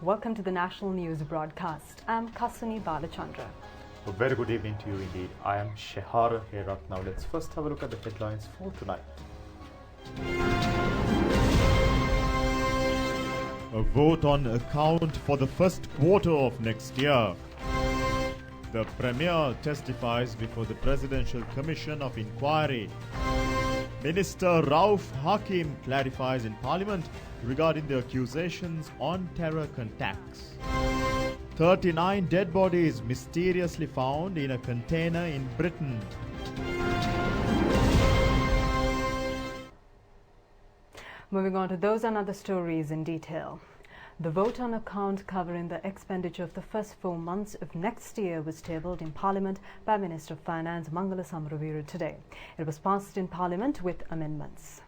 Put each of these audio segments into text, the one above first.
Welcome to the National News Broadcast. I'm Kasuni Balachandra. A very good evening to you indeed. I am Shehara Herat. Now let's first have a look at the headlines for tonight. A vote on account for the first quarter of next year. The Premier testifies before the Presidential Commission of Inquiry. Minister Rauf Hakim clarifies in Parliament regarding the accusations on terror contacts. 39 dead bodies mysteriously found in a container in Britain. Moving on to those and other stories in detail. The vote on account covering the expenditure of the first 4 months of next year was tabled in Parliament by Minister of Finance Mangala Samaraweera today. It was passed in Parliament with amendments.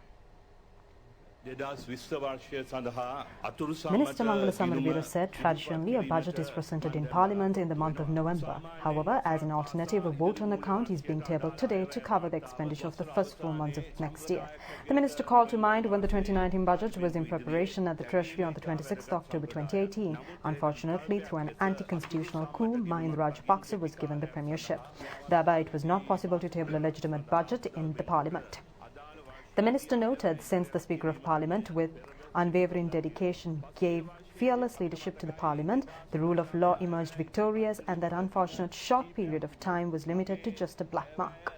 Minister Mangala Samaraweera said traditionally a budget is presented in Parliament in the month of November. However, as an alternative, a vote on account is being tabled today to cover the expenditure of the first 4 months of next year. The minister called to mind when the 2019 budget was in preparation at the Treasury on the 26th of October 2018. Unfortunately, through an anti-constitutional coup, Mahinda Rajapaksa was given the premiership. Thereby, it was not possible to table a legitimate budget in the Parliament. The minister noted since the Speaker of Parliament, with unwavering dedication, gave fearless leadership to the Parliament, the rule of law emerged victorious, and that unfortunate short period of time was limited to just a black mark.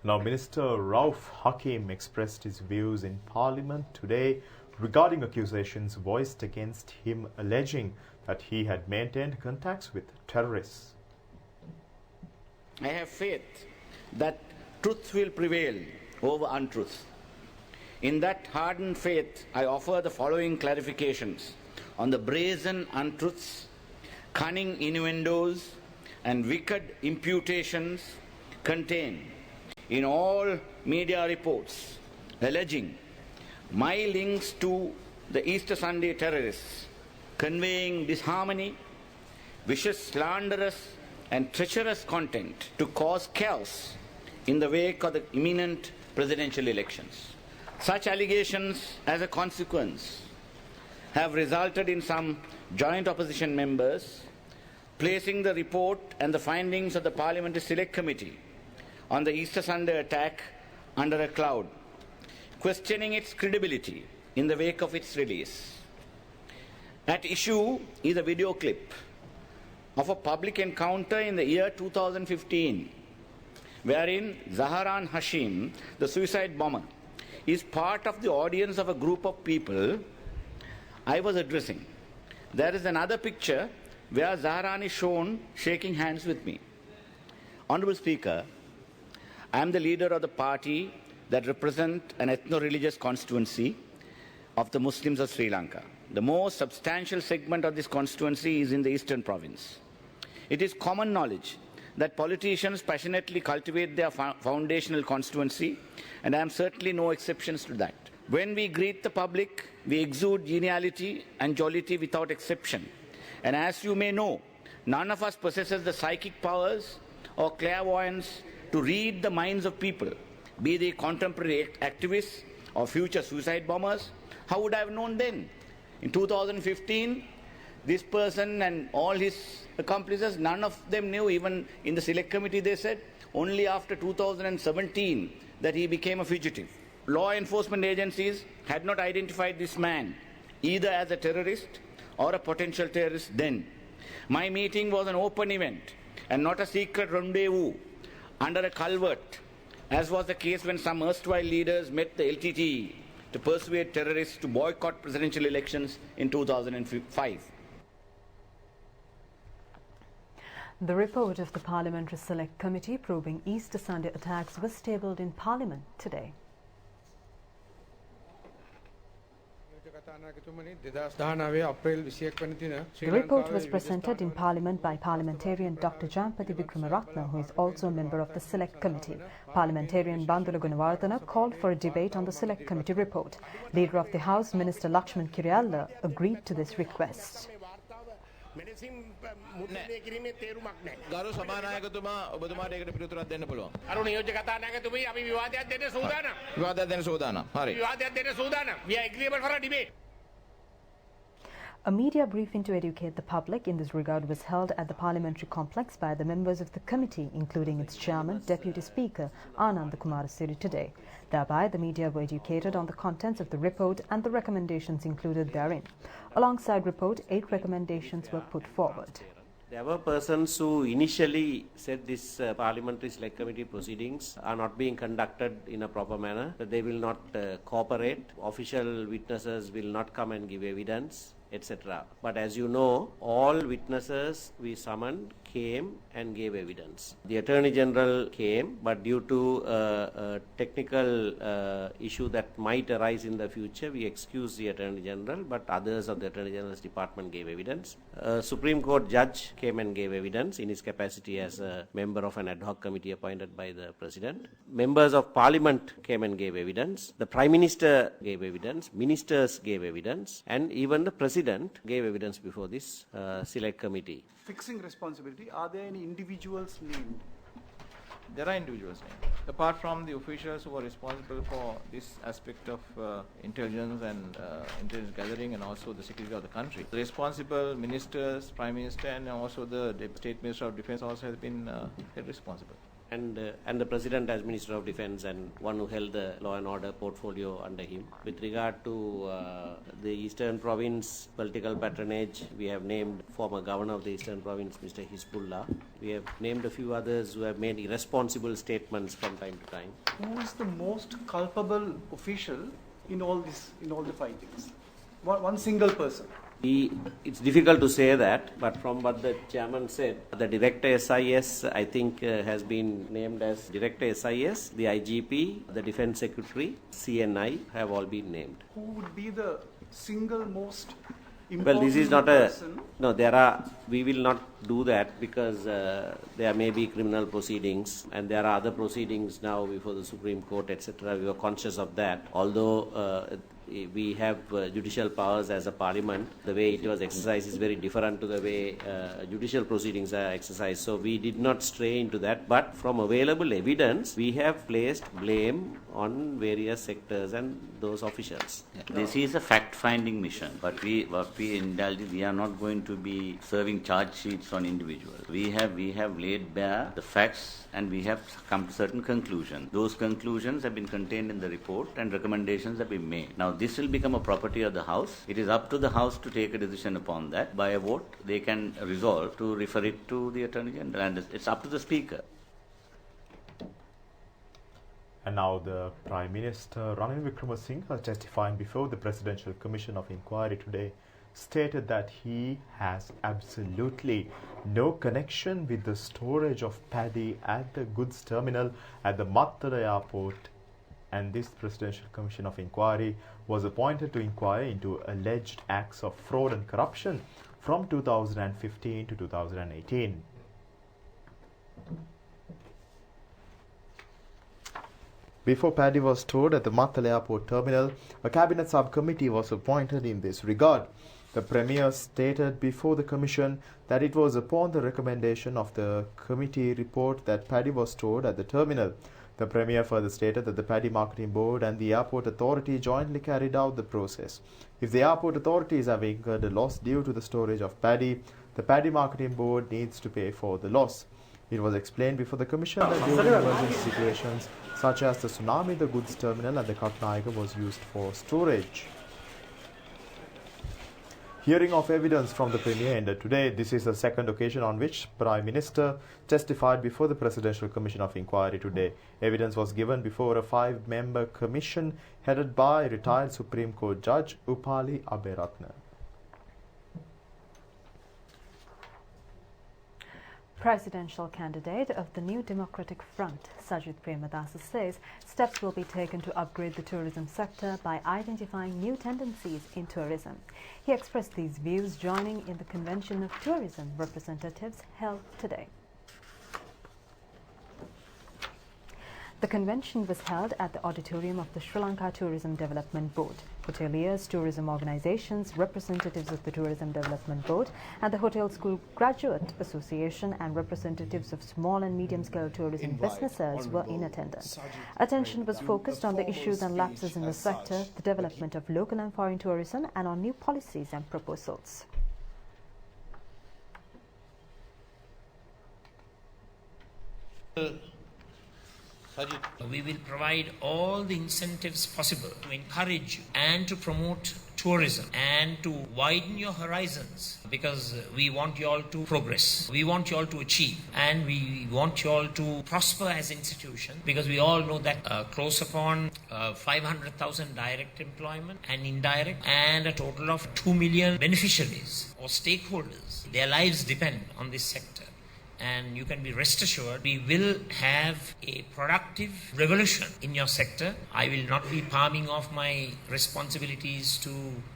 Now, Minister Rauf Hakim expressed his views in Parliament today regarding accusations voiced against him, alleging that he had maintained contacts with terrorists. I have faith that truth will prevail over untruth. In that hardened faith, I offer the following clarifications on the brazen untruths, cunning innuendos, and wicked imputations contained in all media reports alleging my links to the Easter Sunday terrorists, conveying disharmony, vicious, slanderous, and treacherous content to cause chaos in the wake of the imminent presidential elections. Such allegations, as a consequence, have resulted in some joint opposition members placing the report and the findings of the Parliamentary Select Committee on the Easter Sunday attack under a cloud, questioning its credibility in the wake of its release. At issue is a video clip of a public encounter in the year 2015, wherein Zaharan Hashim, the suicide bomber, is part of the audience of a group of people I was addressing. There is another picture where Zaharan is shown shaking hands with me. Honourable Speaker, I am the leader of the party that represents an ethno-religious constituency of the Muslims of Sri Lanka. The most substantial segment of this constituency is in the eastern province. It is common knowledge that politicians passionately cultivate their foundational constituency, and I am certainly no exceptions to that. When we greet the public, we exude geniality and jollity without exception. And as you may know, none of us possesses the psychic powers or clairvoyance to read the minds of people, be they contemporary activists or future suicide bombers. How would I have known then? In 2015, this person and all his accomplices, none of them knew. Even in the Select Committee, they said only after 2017 that he became a fugitive. Law enforcement agencies had not identified this man either as a terrorist or a potential terrorist then. My meeting was an open event and not a secret rendezvous under a culvert, as was the case when some erstwhile leaders met the LTTE to persuade terrorists to boycott presidential elections in 2005. The report of the Parliamentary Select Committee probing Easter Sunday attacks was tabled in Parliament today. The report was presented in Parliament by Parliamentarian Dr. Jampati Vikramaratne, who is also a member of the Select Committee. Parliamentarian Bandula Gunawardena called for a debate on the Select Committee report. Leader of the House, Minister Lakshman Kiriyalla, agreed to this request. මෙලෙසින් මුද්‍රණය කිරීමේ තේරුමක් නැහැ. ගරු සභානායකතුමා ඔබතුමාට ඒකට පිළිතුරක් දෙන්න පුළුවන්. අරු නියෝජ්‍ය කතානායකතුමනි අපි විවාදයක් දෙන්න සූදානම්. විවාදයක් දෙන්න සූදානම්. හරි. විවාදයක් දෙන්න සූදානම්. We are agreeable for a debate. A media briefing to educate the public in this regard was held at the parliamentary complex by the members of the committee, including its chairman, Deputy Speaker Anand Kumarasiri today. Thereby, the media were educated on the contents of the report and the recommendations included therein. Alongside report, 8 recommendations were put forward. There were persons who initially said this parliamentary select committee proceedings are not being conducted in a proper manner, that they will not cooperate, official witnesses will not come and give evidence, etc. But as you know, all witnesses we summoned came and gave evidence. The Attorney General came, but due to a technical issue that might arise in the future, we excused the Attorney General, but others of the Attorney General's department gave evidence. A Supreme Court judge came and gave evidence in his capacity as a member of an ad hoc committee appointed by the President. Members of Parliament came and gave evidence. The Prime Minister gave evidence. Ministers gave evidence. And even the President gave evidence before this select committee. Fixing responsibility, are there any individuals named? There are individuals named. Apart from the officials who are responsible for this aspect of intelligence and intelligence gathering and also the security of the country, the responsible ministers, Prime Minister and also the State Minister of Defence also has been held responsible. And the President as Minister of Defence and one who held the law and order portfolio under him. With regard to the Eastern Province political patronage, we have named former Governor of the Eastern Province, Mr. Hizbullah. We have named a few others who have made irresponsible statements from time to time. Who is the most culpable official in all the findings? One single person. It's difficult to say that, but from what the chairman said, the Director SIS, I think, has been named as Director SIS, the IGP, the Defence Secretary, CNI have all been named. Who would be the single most important Well, this is not person? No, we will not do that because there may be criminal proceedings and there are other proceedings now before the Supreme Court, etc. We are conscious of that. Although we have judicial powers as a parliament, the way it was exercised is very different to the way judicial proceedings are exercised. So we did not stray into that, but from available evidence, we have placed blame on various sectors and those officials. Yeah. This is a fact-finding mission, but we are not going to be serving charge sheets on individuals. We have laid bare the facts and we have come to certain conclusions. Those conclusions have been contained in the report and recommendations have been made. Now this will become a property of the House. It is up to the House to take a decision upon that. By a vote, they can resolve to refer it to the Attorney General, and it's up to the Speaker. And now the Prime Minister Ranil Wickremesinghe, testifying before the Presidential Commission of Inquiry today, stated that he has absolutely no connection with the storage of paddy at the goods terminal at the Mattala airport, and this Presidential Commission of Inquiry was appointed to inquire into alleged acts of fraud and corruption from 2015 to 2018. Before paddy was stored at the Mattala airport terminal, a cabinet subcommittee was appointed in this regard. The Premier stated before the Commission that it was upon the recommendation of the committee report that paddy was stored at the terminal. The Premier further stated that the Paddy Marketing Board and the Airport Authority jointly carried out the process. If the airport authorities have incurred a loss due to the storage of paddy, the Paddy Marketing Board needs to pay for the loss. It was explained before the Commission that during emergency situations such as the tsunami, the goods terminal and the Katnayaka was used for storage. Hearing of evidence from the Premier ended today. This is the second occasion on which Prime Minister testified before the Presidential Commission of Inquiry today. Evidence was given before a 5-member commission headed by retired Supreme Court Judge Upali Aberatna. Presidential candidate of the New Democratic Front, Sajid Premadasa, says steps will be taken to upgrade the tourism sector by identifying new tendencies in tourism. He expressed these views joining in the Convention of Tourism Representatives held today. The convention was held at the auditorium of the Sri Lanka Tourism Development Board. Hoteliers, tourism organizations, representatives of the Tourism Development Board and the Hotel School Graduate Association and representatives of small and medium-scale tourism businesses were in attendance. Attention was focused on the issues and lapses in the sector, the development of local and foreign tourism, and on new policies and proposals. We will provide all the incentives possible to encourage you and to promote tourism and to widen your horizons, because we want you all to progress, we want you all to achieve, and we want you all to prosper as an institution, because we all know that close upon 500,000 direct employment and indirect, and a total of 2 million beneficiaries or stakeholders, their lives depend on this sector. And you can be rest assured we will have a productive revolution in your sector. I will not be palming off my responsibilities to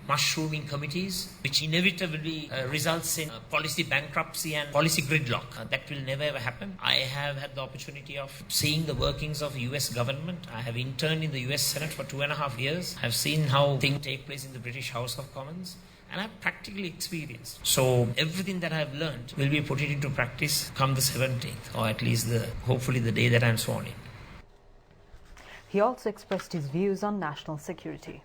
mushrooming committees, which inevitably results in policy bankruptcy and policy gridlock. That will never ever happen. I have had the opportunity of seeing the workings of the US government. I have interned in the US Senate for 2.5 years. I have seen how things take place in the British House of Commons. And I've practically experienced. So everything that I've learned will be put into practice come the 17th, or at least hopefully the day that I'm sworn in. He also expressed his views on national security.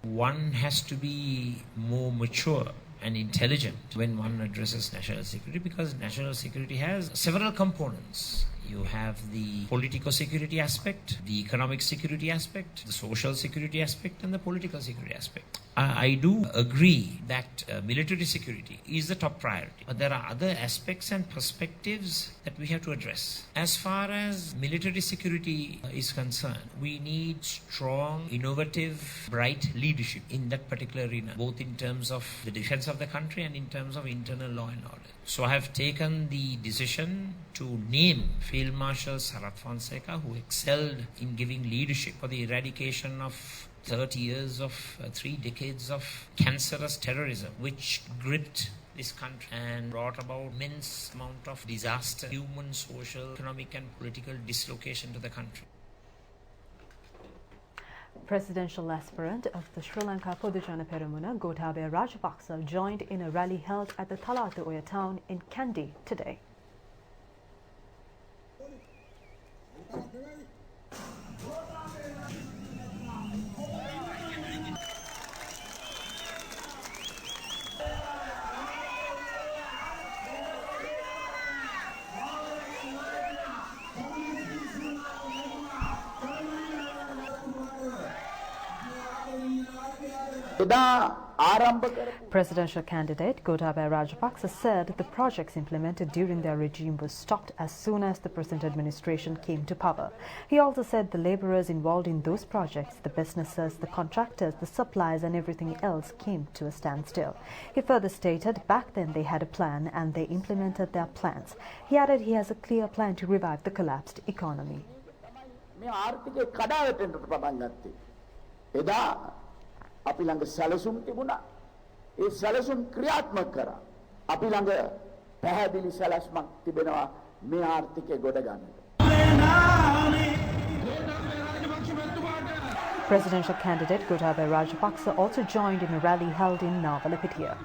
One has to be more mature and intelligent when one addresses national security, because national security has several components. You have the political security aspect, the economic security aspect, the social security aspect, and the political security aspect. I do agree that military security is the top priority, but there are other aspects and perspectives that we have to address. As far as military security is concerned, we need strong, innovative, bright leadership in that particular arena, both in terms of the defense of the country and in terms of internal law and order. So I have taken the decision to name Field Marshal Sarath Fonseca, who excelled in giving leadership for the eradication of 30 years of 3 decades of cancerous terrorism, which gripped this country and brought about immense amount of disaster, human, social, economic and political dislocation to the country. Presidential aspirant of the Sri Lanka Podujana Peramuna, Gotabaya Rajapaksa, joined in a rally held at the Talatu Oya town in Kandy today. Presidential candidate Gotabaya Rajapaksa said the projects implemented during their regime were stopped as soon as the present administration came to power. He also said the labourers involved in those projects, the businesses, the contractors, the suppliers and everything else came to a standstill. He further stated back then they had a plan and they implemented their plans. He added he has a clear plan to revive the collapsed economy. අපි ළඟ සැලසුම් තිබුණා. ඒ සැලසුම් ක්‍රියාත්මක කරා. අපි ළඟ පැහැදිලි සැලැස්මක් තිබෙනවා මේ ආර්ථිකය ගොඩ ගන්නට. Presidential candidate Gotabaya Rajapaksa also joined in a rally held in Navalapitiya.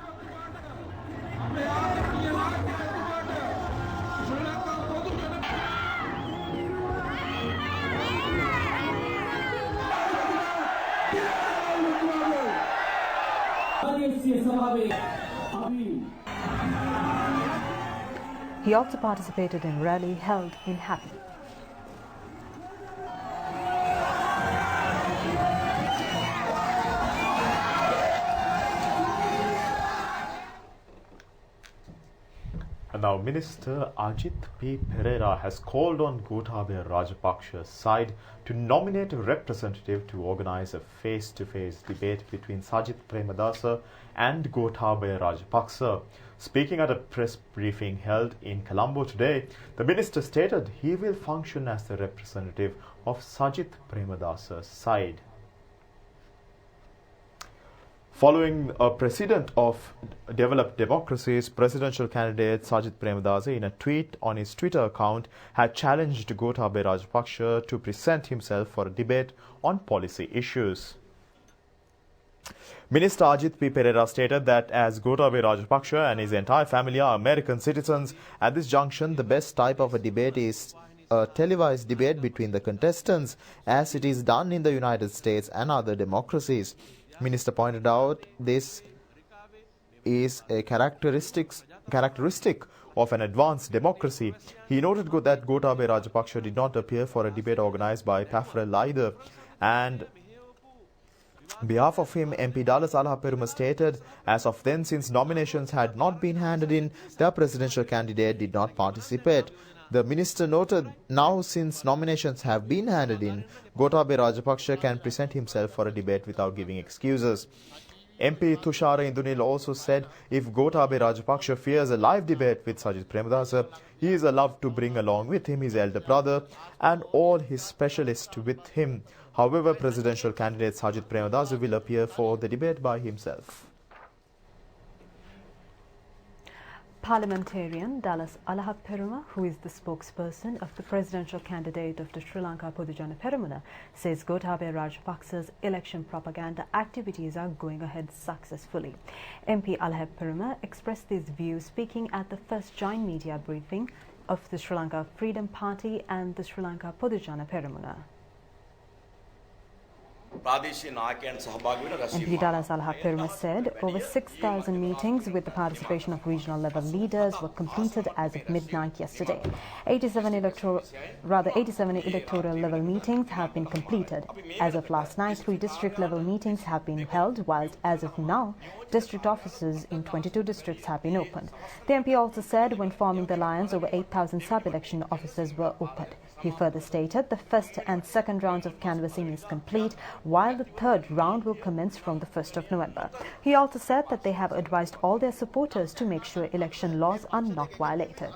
He also participated in a rally held in Happy. And now Minister Ajit P. Pereira has called on Gotabaya Rajapaksa's side to nominate a representative to organize a face-to-face debate between Sajith Premadasa and Gotabaya Rajapaksa. Speaking at a press briefing held in Colombo today, the minister stated he will function as the representative of Sajith Premadasa's side. Following a president of developed democracies, presidential candidate Sajith Premadasa, in a tweet on his Twitter account, had challenged Gotabaya Rajapaksa to present himself for a debate on policy issues. Minister Ajit P. Pereira stated that as Gotabaya Rajapaksa and his entire family are American citizens, at this junction the best type of a debate is a televised debate between the contestants, as it is done in the United States and other democracies. Minister pointed out this is a characteristic of an advanced democracy. He noted that Gotabaya Rajapaksa did not appear for a debate organized by PAFREL either, and on behalf of him, MP Dallas Alahaperuma stated, as of then, since nominations had not been handed in, their presidential candidate did not participate. The minister noted, now since nominations have been handed in, Gotabaya Rajapaksa can present himself for a debate without giving excuses. MP Tushara Indunil also said, if Gotabaya Rajapaksa fears a live debate with Sajith Premadasa, he is allowed to bring along with him his elder brother and all his specialists with him. However, presidential candidate Sajith Premadasa will appear for the debate by himself. Parliamentarian Dallas Alahaperuma, who is the spokesperson of the presidential candidate of the Sri Lanka Podujana Peramuna, says Gotabaya Rajapaksa's election propaganda activities are going ahead successfully. MP Alahaperuma expressed these views speaking at the first joint media briefing of the Sri Lanka Freedom Party and the Sri Lanka Podujana Peramuna. MP Dallas Alahaperuma said over 6,000 meetings with the participation of regional level leaders were completed as of midnight yesterday. 87 electoral level meetings have been completed. As of last night, 3 district level meetings have been held, whilst as of now, district offices in 22 districts have been opened. The MP also said when forming the alliance, over 8,000 sub-election offices were opened. He further stated the first and second rounds of canvassing is complete, while the third round will commence from the 1st of November. He also said that they have advised all their supporters to make sure election laws are not violated.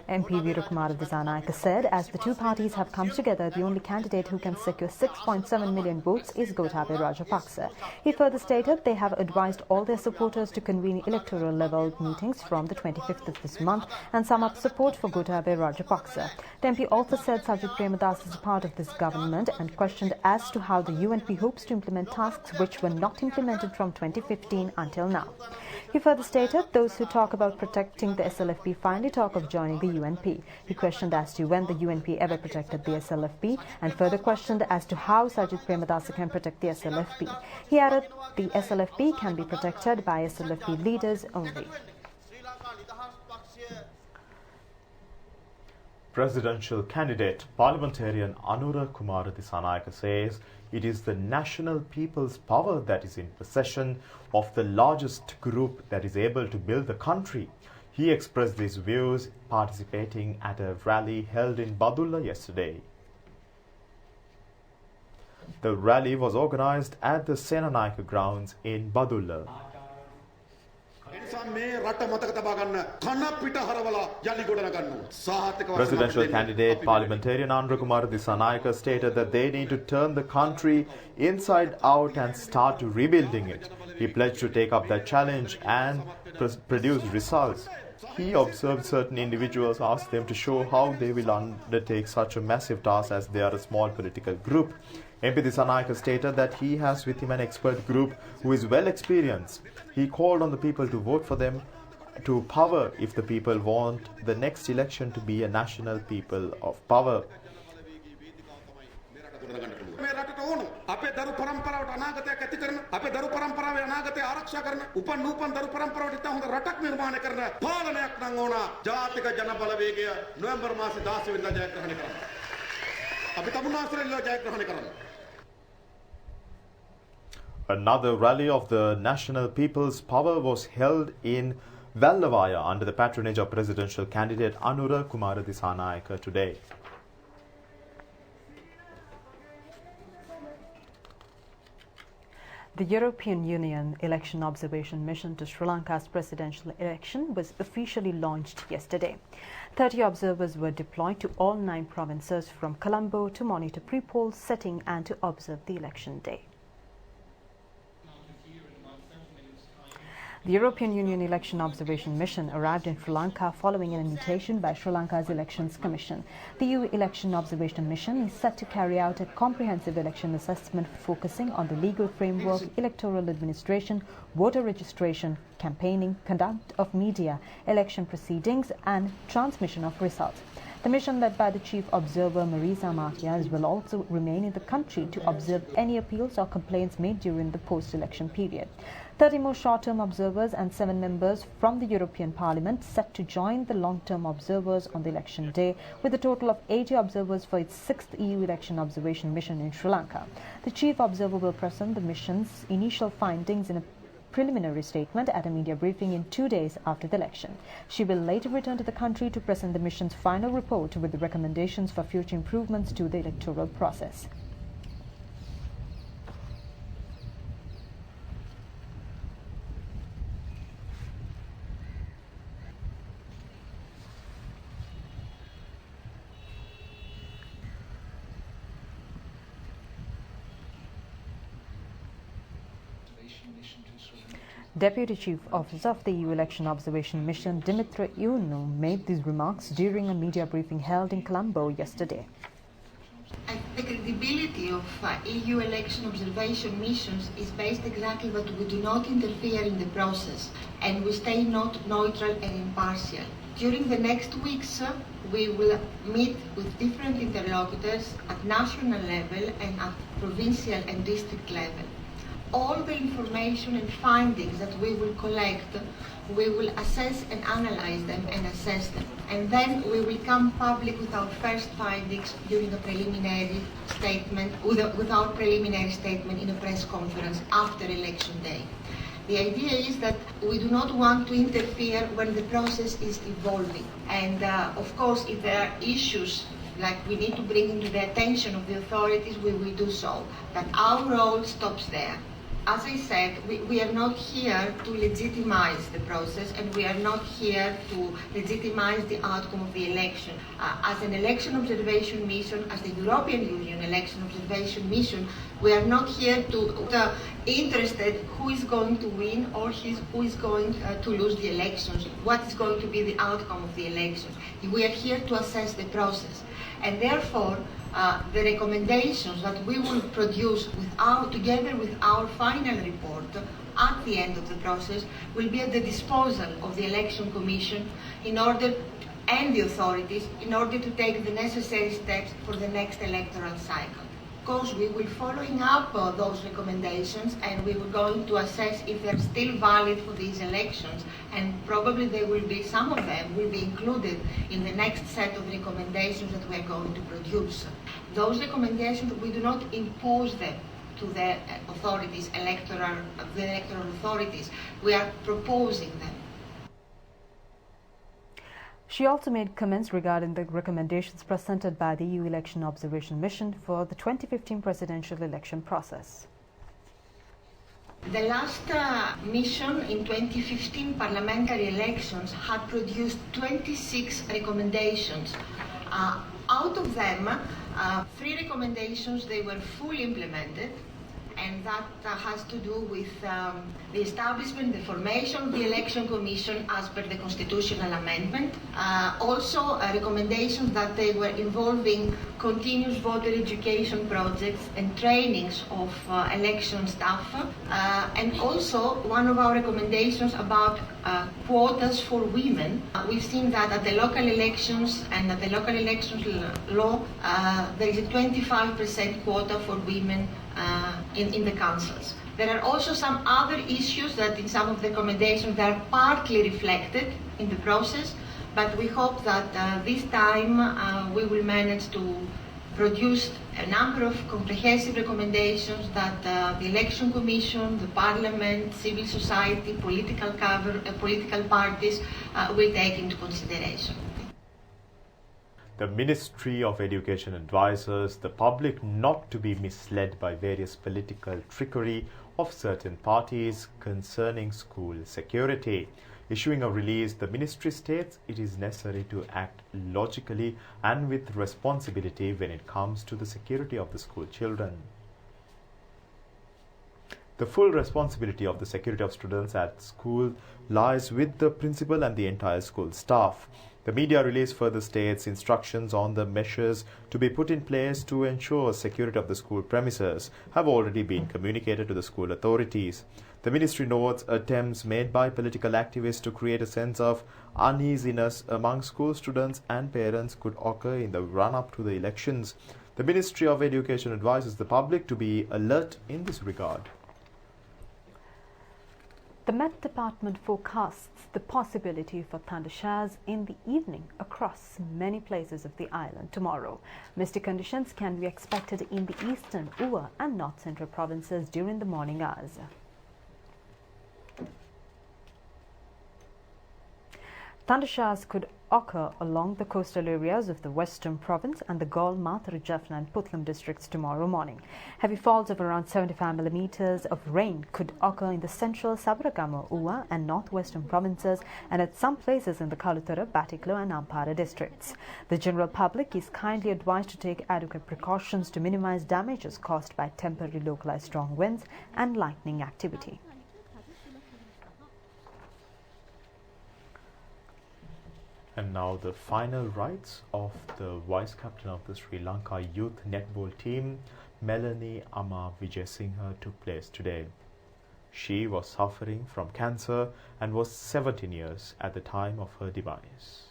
MP Virukumara Disanayake said, as the two parties have come together, the only candidate who can secure 6.7 million votes is Gotabaya Rajapaksa. He further stated they have advised all their supporters to convene electoral level meetings from the 25th of this month and sum up support for Gotabaya Rajapaksa. The MP also said Sajith Premadasa is a part of this government and questioned as to how the UNP hopes to implement tasks which were not implemented from 2015 until now. He further stated those who talk about protecting the SLFP finally talk of joining the UNP. He questioned as to when the UNP ever protected the SLFP and further questioned as to how Sajith Premadasa can protect the SLFP. He added the SLFP can be protected by SLFP leaders only. Presidential candidate parliamentarian Anura Kumara Disanayake says it is the national people's power that is in possession of the largest group that is able to build the country. He expressed these views participating at a rally held in Badulla yesterday. The rally was organized at the Senanayaka grounds in Badulla. Presidential candidate parliamentarian Anura Kumara Disanayake stated that they need to turn the country inside out and start rebuilding it. He pledged to take up that challenge and produce results. He observed certain individuals asked them to show how they will undertake such a massive task as they are a small political group. MP Disanayake stated that he has with him an expert group who is well experienced. He called on the people to vote for them to power if the people want the next election to be a national people of power. Another rally of the National People's Power was held in Vallavaya under the patronage of presidential candidate Anura Kumara Disanayake today. The European Union Election Observation Mission to Sri Lanka's presidential election was officially launched yesterday. 30 observers were deployed to all 9 provinces from Colombo to monitor pre-poll setting and to observe the election day. The European Union Election Observation Mission arrived in Sri Lanka following an invitation by Sri Lanka's Elections Commission. The EU Election Observation Mission is set to carry out a comprehensive election assessment focusing on the legal framework, electoral administration, voter registration, campaigning, conduct of media, election proceedings and transmission of results. The mission, led by the chief observer Marisa Matias, will also remain in the country to observe any appeals or complaints made during the post-election period. 30 more short-term observers and 7 members from the European Parliament set to join the long-term observers on the election day, with a total of 80 observers for its 6th EU election observation mission in Sri Lanka. The chief observer will present the mission's initial findings in a preliminary statement at a media briefing in 2 days after the election. She will later return to the country to present the mission's final report with the recommendations for future improvements to the electoral process. Deputy Chief Officer of the EU Election Observation Mission, Dimitra Ionu, made these remarks during a media briefing held in Colombo yesterday. The credibility of EU election observation missions is based exactly that we do not interfere in the process and we stay not neutral and impartial. During the next weeks, we will meet with different interlocutors at national level and at provincial and district level. All the information and findings that we will collect, we will assess and analyze them and assess them. And then we will come public with our first findings during a preliminary statement, with our preliminary statement in a press conference after election day. The idea is that we do not want to interfere when the process is evolving. And of course, if there are issues like we need to bring into the attention of the authorities, we will do so. But our role stops there. As I said, we are not here to legitimize the process and we are not here to legitimize the outcome of the election. As an election observation mission, as the European Union election observation mission, we are not here to interested who is going to win or who is going to lose the elections, what is going to be the outcome of the elections. We are here to assess the process. And therefore, the recommendations that we will produce together with our final report at the end of the process will be at the disposal of the Election Commission and the authorities in order to take the necessary steps for the next electoral cycle. Of course, we will following up those recommendations and we will going to assess if they're still valid for these elections, and probably some of them will be included in the next set of recommendations that we are going to produce. Those recommendations, we do not impose them to the authorities, the electoral authorities. We are proposing them. She also made comments regarding the recommendations presented by the EU Election Observation Mission for the 2015 presidential election process. The last mission in 2015 parliamentary elections had produced 26 recommendations. Out of them, 3 recommendations, they were fully implemented, and that has to do with the establishment, the formation of the Election Commission as per the constitutional amendment. Also, recommendations that they were involving continuous voter education projects and trainings of election staff. And also, one of our recommendations about quotas for women. We've seen that at the local elections and at the local elections law, there is a 25% quota for women in the councils. There are also some other issues that in some of the recommendations that are partly reflected in the process, but we hope that this time we will manage to produce a number of comprehensive recommendations that the Election Commission, the Parliament, civil society, political parties will take into consideration. The Ministry of Education advises the public not to be misled by various political trickery of certain parties concerning school security. Issuing a release, the ministry states it is necessary to act logically and with responsibility when it comes to the security of the school children. The full responsibility of the security of students at school lies with the principal and the entire school staff. The media release further states instructions on the measures to be put in place to ensure security of the school premises have already been communicated to the school authorities. The ministry notes attempts made by political activists to create a sense of uneasiness among school students and parents could occur in the run-up to the elections. The Ministry of Education advises the public to be alert in this regard. The Met Department forecasts the possibility for thunder showers in the evening across many places of the island tomorrow. Misty conditions can be expected in the eastern, Ua and north central provinces during the morning hours. Thunder showers could occur along the coastal areas of the Western Province and the Galle, Matharu, Jaffna and Putlam districts tomorrow morning. Heavy falls of around 75 millimeters of rain could occur in the central, Sabaragama, Ua and northwestern provinces and at some places in the Kaluthara, Batiklo and Ampara districts. The general public is kindly advised to take adequate precautions to minimize damages caused by temporary localized strong winds and lightning activity. And now the final rites of the vice captain of the Sri Lanka youth netball team, Melanie Amma Vijayasinghe, took place today. She was suffering from cancer and was 17 years at the time of her demise.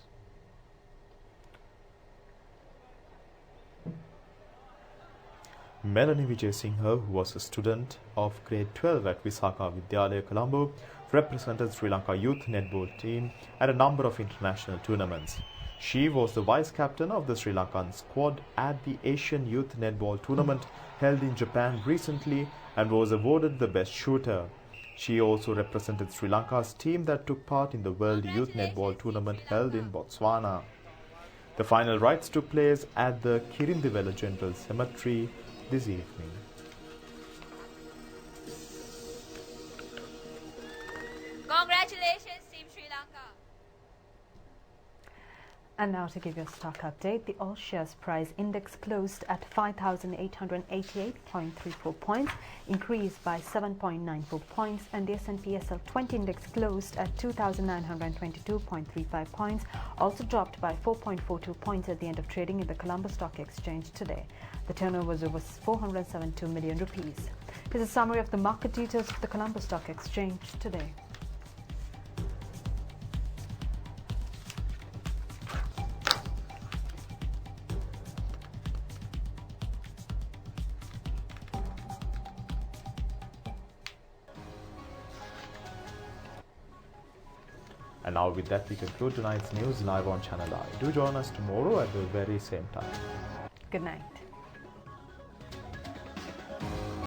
Melanie Vijayasinghe, who was a student of grade 12 at Visakha Vidyalaya, Colombo, represented Sri Lanka youth netball team at a number of international tournaments. She was the vice captain of the Sri Lankan squad at the Asian Youth Netball Tournament held in Japan recently and was awarded the best shooter. She also represented Sri Lanka's team that took part in the World Youth Netball Tournament held in Botswana. The final rites took place at the Kirindivela General Cemetery this evening. Congratulations, Team Sri Lanka. And now to give you a stock update, the All Shares Price Index closed at 5,888.34 points, increased by 7.94 points, and the S&P SL 20 Index closed at 2,922.35 points, also dropped by 4.42 points at the end of trading in the Colombo Stock Exchange today. The turnover was over 472 million rupees. Here's a summary of the market details of the Colombo Stock Exchange today. And now with that, we conclude tonight's news live on Channel I. Do join us tomorrow at the very same time. Good night.